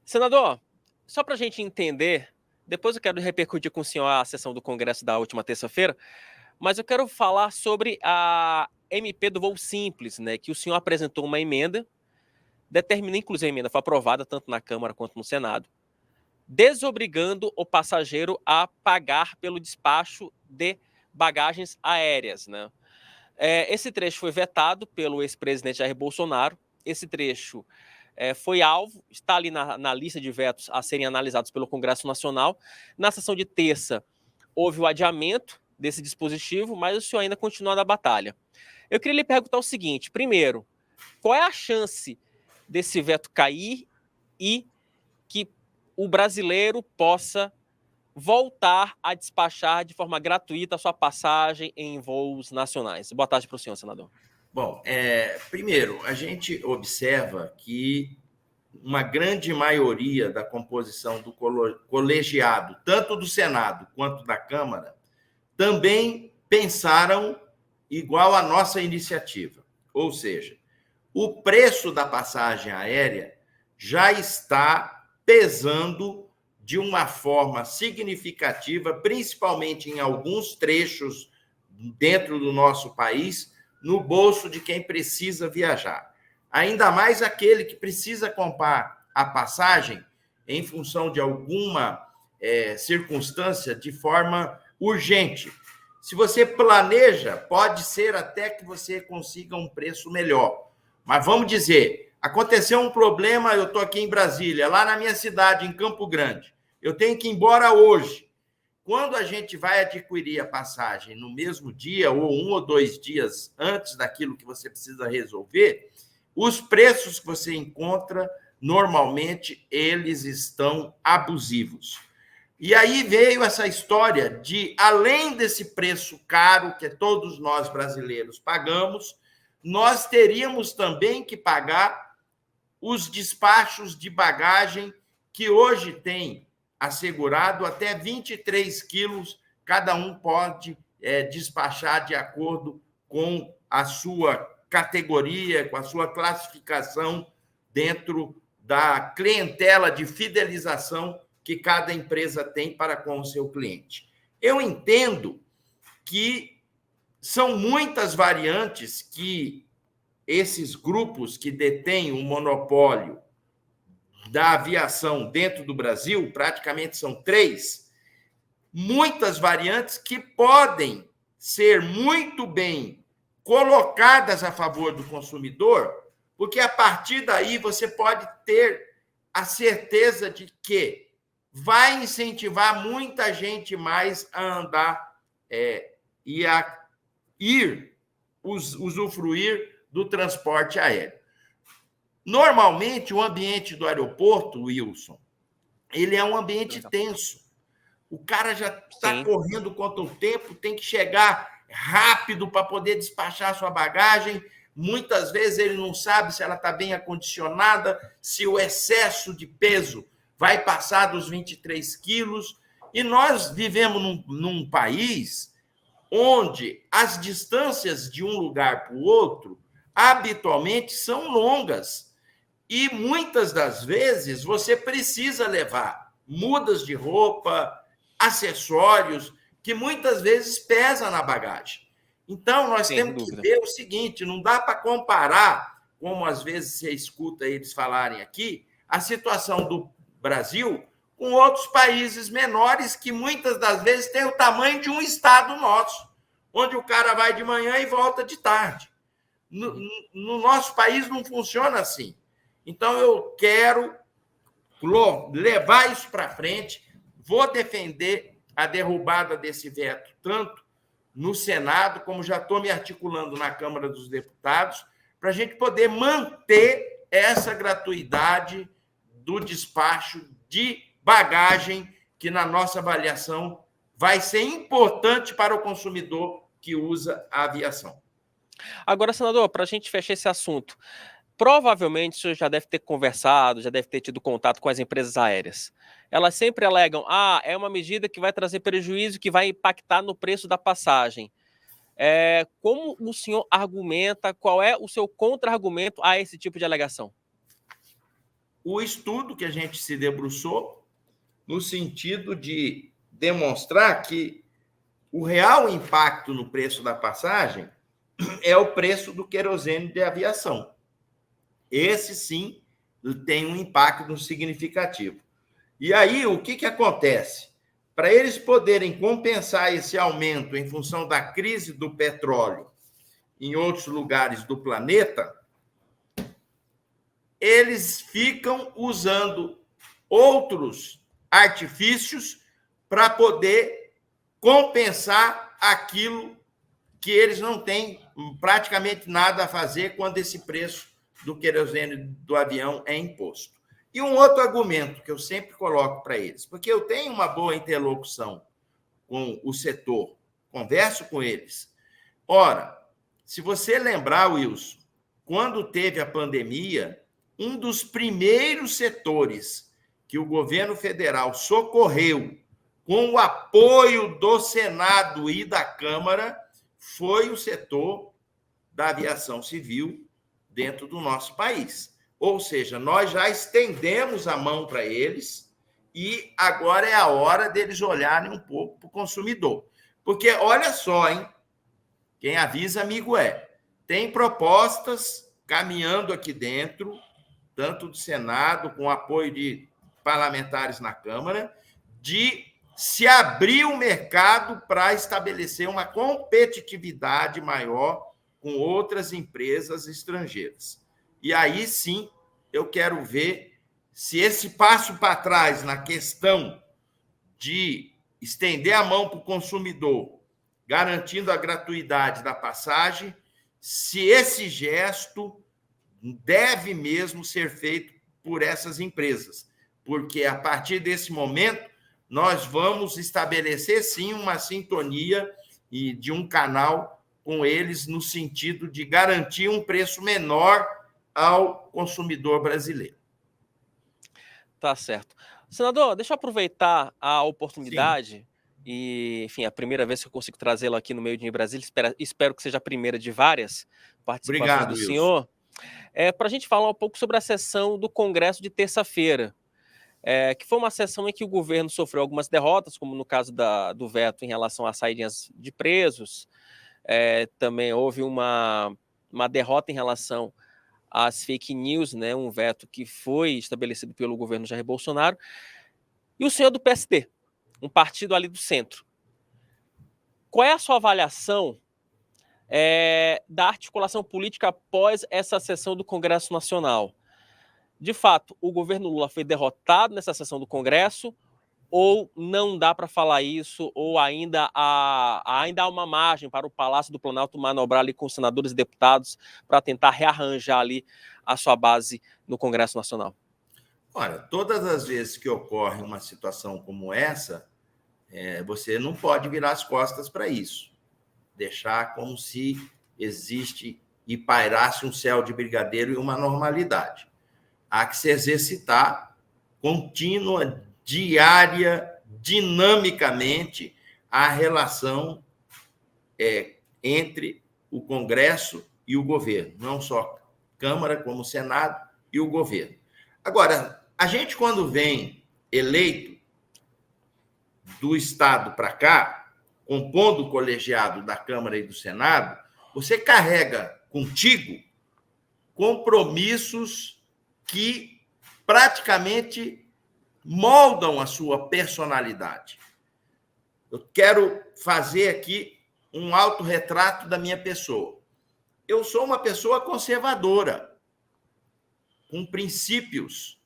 Senador, só para a gente entender, depois eu quero repercutir com o senhor a sessão do Congresso da última terça-feira, mas eu quero falar sobre a MP do voo simples, né? Que o senhor apresentou uma emenda, determina, inclusive a emenda foi aprovada tanto na Câmara quanto no Senado, desobrigando o passageiro a pagar pelo despacho de bagagens aéreas, né? Esse trecho foi vetado pelo ex-presidente Jair Bolsonaro. Esse trecho foi alvo, está ali na lista de vetos a serem analisados pelo Congresso Nacional. Na sessão de terça, houve o adiamento desse dispositivo, mas o senhor ainda continua na batalha. Eu queria lhe perguntar o seguinte: primeiro, qual é a chance desse veto cair e que o brasileiro possa voltar a despachar de forma gratuita a sua passagem em voos nacionais? Boa tarde para o senhor, senador. Bom, primeiro, a gente observa que uma grande maioria da composição do colegiado, tanto do Senado quanto da Câmara, também pensaram igual à nossa iniciativa. Ou seja, o preço da passagem aérea já está pesando de uma forma significativa, principalmente em alguns trechos dentro do nosso país, no bolso de quem precisa viajar. Ainda mais aquele que precisa comprar a passagem em função de alguma circunstância de forma urgente. Se você planeja, pode ser até que você consiga um preço melhor. Mas vamos dizer, aconteceu um problema, eu estou aqui em Brasília, lá na minha cidade, em Campo Grande. Eu tenho que ir embora hoje. Quando a gente vai adquirir a passagem no mesmo dia ou 1 ou 2 dias antes daquilo que você precisa resolver, os preços que você encontra, normalmente, eles estão abusivos. E aí veio essa história de, além desse preço caro que todos nós brasileiros pagamos, nós teríamos também que pagar os despachos de bagagem que hoje tem assegurado até 23 quilos, cada um pode despachar de acordo com a sua categoria, com a sua classificação dentro da clientela de fidelização que cada empresa tem para com o seu cliente. Eu entendo que são muitas variantes que esses grupos que detêm o monopólio da aviação dentro do Brasil, praticamente são 3, muitas variantes que podem ser muito bem colocadas a favor do consumidor, porque a partir daí você pode ter a certeza de que vai incentivar muita gente mais a andar e a usufruir do transporte aéreo. Normalmente, o ambiente do aeroporto, Wilson, ele é um ambiente tenso. O cara já está correndo contra o tempo, tem que chegar rápido para poder despachar a sua bagagem. Muitas vezes ele não sabe se ela está bem acondicionada, se o excesso de peso vai passar dos 23 quilos. E nós vivemos num país onde as distâncias de um lugar para o outro habitualmente são longas. E muitas das vezes você precisa levar mudas de roupa, acessórios, que muitas vezes pesam na bagagem. Então, nós temos que ver o seguinte: não dá para comparar, como às vezes você escuta eles falarem aqui, a situação do Brasil com outros países menores que muitas das vezes têm o tamanho de um estado nosso, onde o cara vai de manhã e volta de tarde. No nosso país não funciona assim. Então, eu quero levar isso para frente, vou defender a derrubada desse veto, tanto no Senado, como já estou me articulando na Câmara dos Deputados, para a gente poder manter essa gratuidade do despacho de bagagem, que, na nossa avaliação, vai ser importante para o consumidor que usa a aviação. Agora, senador, para a gente fechar esse assunto, provavelmente o senhor já deve ter conversado, já deve ter tido contato com as empresas aéreas. Elas sempre alegam: é uma medida que vai trazer prejuízo, que vai impactar no preço da passagem. Como o senhor argumenta, qual é o seu contra-argumento a esse tipo de alegação? o estudo que a gente se debruçou no sentido de demonstrar que o real impacto no preço da passagem é o preço do querosene de aviação. Esse, sim, tem um impacto significativo. E aí, o que acontece? Para eles poderem compensar esse aumento em função da crise do petróleo em outros lugares do planeta, eles ficam usando outros artifícios para poder compensar aquilo que eles não têm praticamente nada a fazer quando esse preço do querosene do avião é imposto. E um outro argumento que eu sempre coloco para eles, porque eu tenho uma boa interlocução com o setor, converso com eles. Ora, se você lembrar, Wilson, quando teve a pandemia, um dos primeiros setores que o governo federal socorreu com o apoio do Senado e da Câmara foi o setor da aviação civil dentro do nosso país. Ou seja, nós já estendemos a mão para eles e agora é a hora deles olharem um pouco para o consumidor. Porque, olha só, hein? Quem avisa, amigo é. Tem propostas caminhando aqui dentro, tanto do Senado, com apoio de parlamentares na Câmara, de se abrir o mercado para estabelecer uma competitividade maior com outras empresas estrangeiras. E aí, sim, eu quero ver se esse passo para trás na questão de estender a mão para o consumidor, garantindo a gratuidade da passagem, se esse gesto deve mesmo ser feito por essas empresas, porque a partir desse momento nós vamos estabelecer sim uma sintonia e de um canal com eles no sentido de garantir um preço menor ao consumidor brasileiro. Tá certo. Senador, deixa eu aproveitar a oportunidade. Sim. E, enfim, a primeira vez que eu consigo trazê-lo aqui no Meio Dia em Brasília, espero que seja a primeira de várias participações Obrigado, do Wilson. senhor. Para a gente falar um pouco sobre a sessão do Congresso de terça-feira, que foi uma sessão em que o governo sofreu algumas derrotas, como no caso do veto em relação às saídas de presos. Também houve uma derrota em relação às fake news, né, um veto que foi estabelecido pelo governo Jair Bolsonaro. E o senhor do PSD, um partido ali do centro. Qual é a sua avaliação da articulação política após essa sessão do Congresso Nacional? De fato, o governo Lula foi derrotado nessa sessão do Congresso ou não dá para falar isso, ou ainda há uma margem para o Palácio do Planalto manobrar ali com senadores e deputados para tentar rearranjar ali a sua base no Congresso Nacional? Olha, todas as vezes que ocorre uma situação como essa, você não pode virar as costas para isso. Deixar como se existe e pairasse um céu de brigadeiro e uma normalidade. Há que se exercitar contínua, diária, dinamicamente, a relação entre o Congresso e o governo, não só Câmara, como Senado e o governo. Agora, a gente, quando vem eleito do Estado para cá, compondo o colegiado da Câmara e do Senado, você carrega contigo compromissos que praticamente moldam a sua personalidade. Eu quero fazer aqui um autorretrato da minha pessoa. Eu sou uma pessoa conservadora, com princípios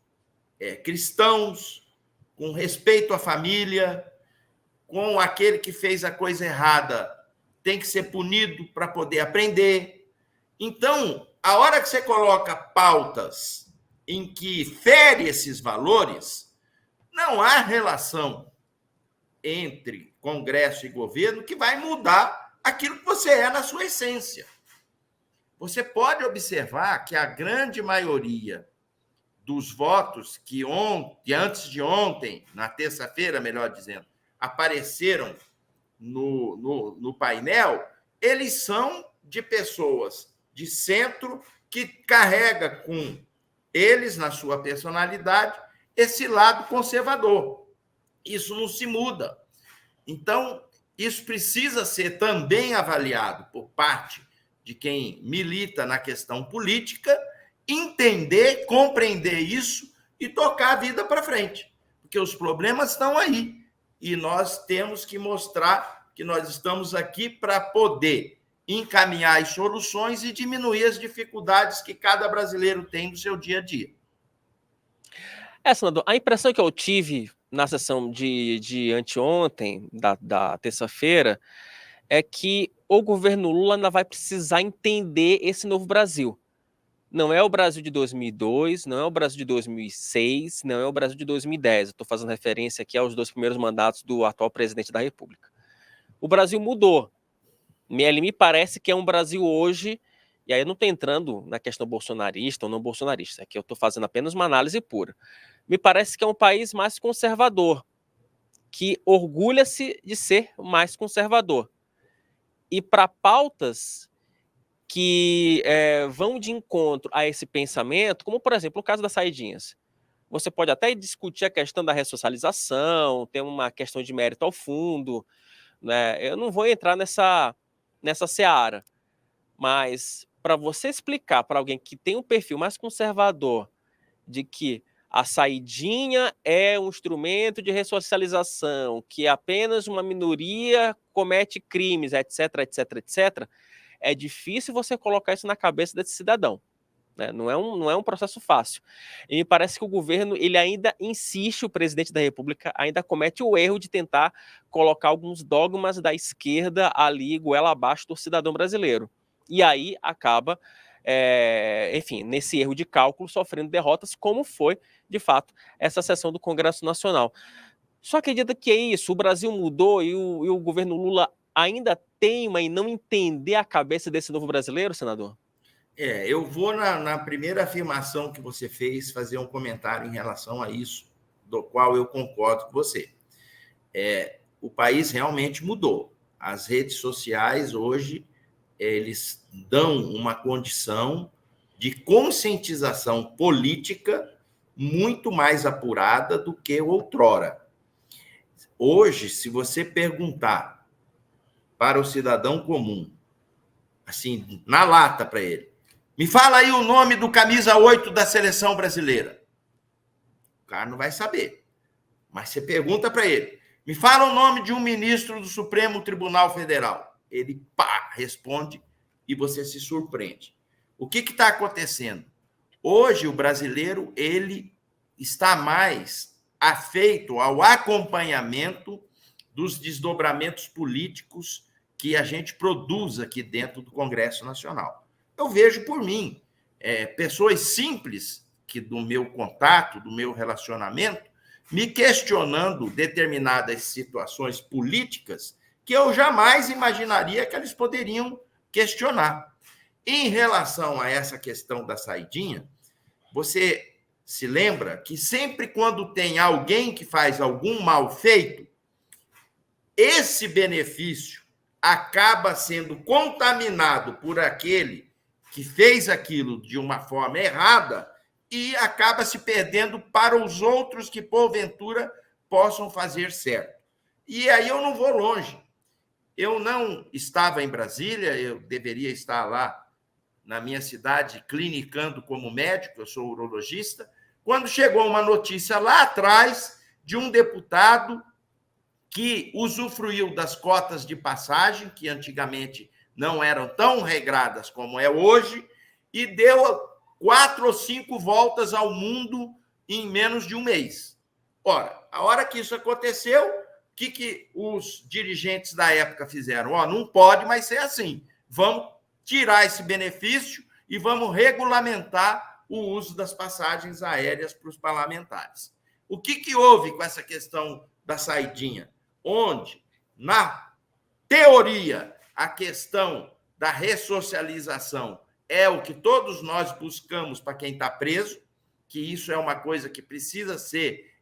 cristãos, com respeito à família, com aquele que fez a coisa errada tem que ser punido para poder aprender. Então, a hora que você coloca pautas em que fere esses valores, não há relação entre Congresso e governo que vai mudar aquilo que você é na sua essência. Você pode observar que a grande maioria dos votos que antes de ontem, na terça-feira, melhor dizendo, apareceram no painel, eles são de pessoas de centro que carrega com eles, na sua personalidade, esse lado conservador. Isso não se muda. Então, isso precisa ser também avaliado por parte de quem milita na questão política, entender, compreender isso e tocar a vida para frente. Porque os problemas estão aí. E nós temos que mostrar que nós estamos aqui para poder encaminhar as soluções e diminuir as dificuldades que cada brasileiro tem no seu dia a dia. Senador, a impressão que eu tive na sessão de anteontem, da terça-feira, é que o governo Lula ainda vai precisar entender esse novo Brasil. Não é o Brasil de 2002, não é o Brasil de 2006, não é o Brasil de 2010. Estou fazendo referência aqui aos 2 primeiros mandatos do atual presidente da República. O Brasil mudou. Ele me parece que é um Brasil hoje, e aí eu não estou entrando na questão bolsonarista ou não bolsonarista, aqui eu estou fazendo apenas uma análise pura. Me parece que é um país mais conservador, que orgulha-se de ser mais conservador. E para pautas que vão de encontro a esse pensamento, como, por exemplo, o caso das saidinhas. Você pode até discutir a questão da ressocialização, tem uma questão de mérito ao fundo, né? Eu não vou entrar nessa seara, mas para você explicar para alguém que tem um perfil mais conservador de que a saidinha é um instrumento de ressocialização, que apenas uma minoria comete crimes, etc, etc, etc, é difícil você colocar isso na cabeça desse cidadão. Né? Não é um processo fácil. E me parece que o governo, ele ainda insiste, o presidente da República ainda comete o erro de tentar colocar alguns dogmas da esquerda ali, goela abaixo do cidadão brasileiro. E aí acaba, enfim, nesse erro de cálculo, sofrendo derrotas, como foi, de fato, essa sessão do Congresso Nacional. Só acredita que é isso, o Brasil mudou e o governo Lula ainda teima em não entender a cabeça desse novo brasileiro, senador? Eu vou, na primeira afirmação que você fez, fazer um comentário em relação a isso, do qual eu concordo com você. O país realmente mudou. As redes sociais, hoje, eles dão uma condição de conscientização política muito mais apurada do que outrora. Hoje, se você perguntar para o cidadão comum, assim, na lata para ele, me fala aí o nome do camisa 8 da seleção brasileira. O cara não vai saber. Mas você pergunta para ele, me fala o nome de um ministro do Supremo Tribunal Federal. Ele, responde e você se surpreende. O que está acontecendo? Hoje, o brasileiro, ele está mais afeito ao acompanhamento dos desdobramentos políticos que a gente produz aqui dentro do Congresso Nacional. Eu vejo por mim, pessoas simples que do meu contato, do meu relacionamento, me questionando determinadas situações políticas que eu jamais imaginaria que eles poderiam questionar. Em relação a essa questão da saidinha, você se lembra que sempre quando tem alguém que faz algum mal feito, esse benefício acaba sendo contaminado por aquele que fez aquilo de uma forma errada e acaba se perdendo para os outros que, porventura, possam fazer certo. E aí eu não vou longe. Eu não estava em Brasília, eu deveria estar lá na minha cidade, clinicando como médico, eu sou urologista, quando chegou uma notícia lá atrás de um deputado que usufruiu das cotas de passagem, que antigamente não eram tão regradas como é hoje, e deu 4 ou 5 voltas ao mundo em menos de um mês. Ora, a hora que isso aconteceu, o que os dirigentes da época fizeram? Não pode mais ser assim. Vamos tirar esse benefício e vamos regulamentar o uso das passagens aéreas para os parlamentares. O que houve com essa questão da saidinha? Onde, na teoria, a questão da ressocialização é o que todos nós buscamos para quem está preso, que isso é uma coisa que precisa ser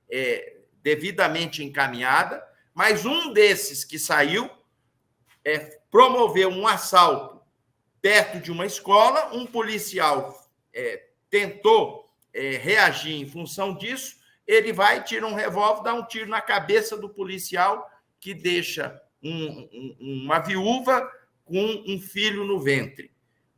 devidamente encaminhada, mas um desses que saiu promoveu um assalto perto de uma escola, um policial tentou reagir em função disso, ele vai, tira um revólver, dá um tiro na cabeça do policial, que deixa uma viúva com um filho no ventre.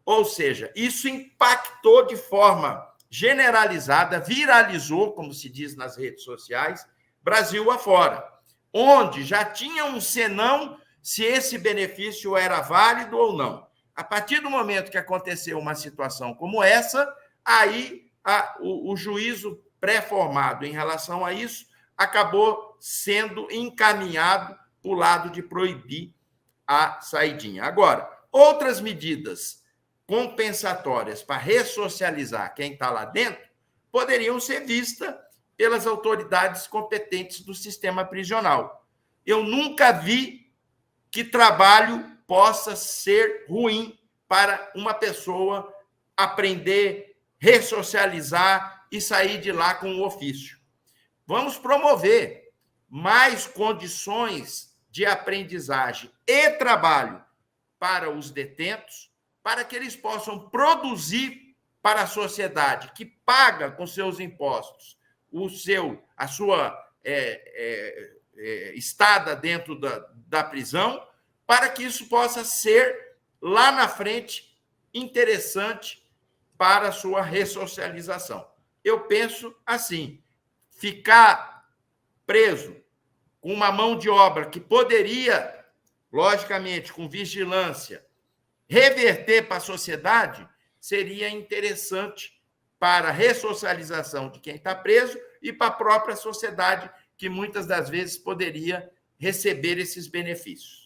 Ou seja, isso impactou de forma generalizada, viralizou, como se diz nas redes sociais, Brasil afora, onde já tinha um senão se esse benefício era válido ou não. A partir do momento que aconteceu uma situação como essa, aí o juízo pré-formado em relação a isso acabou sendo encaminhado para o lado de proibir a saidinha. Agora, outras medidas compensatórias para ressocializar quem está lá dentro poderiam ser vistas pelas autoridades competentes do sistema prisional. Eu nunca vi que trabalho possa ser ruim para uma pessoa aprender, ressocializar e sair de lá com um ofício. Vamos promover mais condições de aprendizagem e trabalho para os detentos, para que eles possam produzir para a sociedade que paga com seus impostos a sua estada dentro da prisão, para que isso possa ser, lá na frente, interessante para a sua ressocialização. Eu penso assim, ficar preso com uma mão de obra que poderia, logicamente, com vigilância, reverter para a sociedade, seria interessante para a ressocialização de quem está preso e para a própria sociedade, que muitas das vezes poderia receber esses benefícios.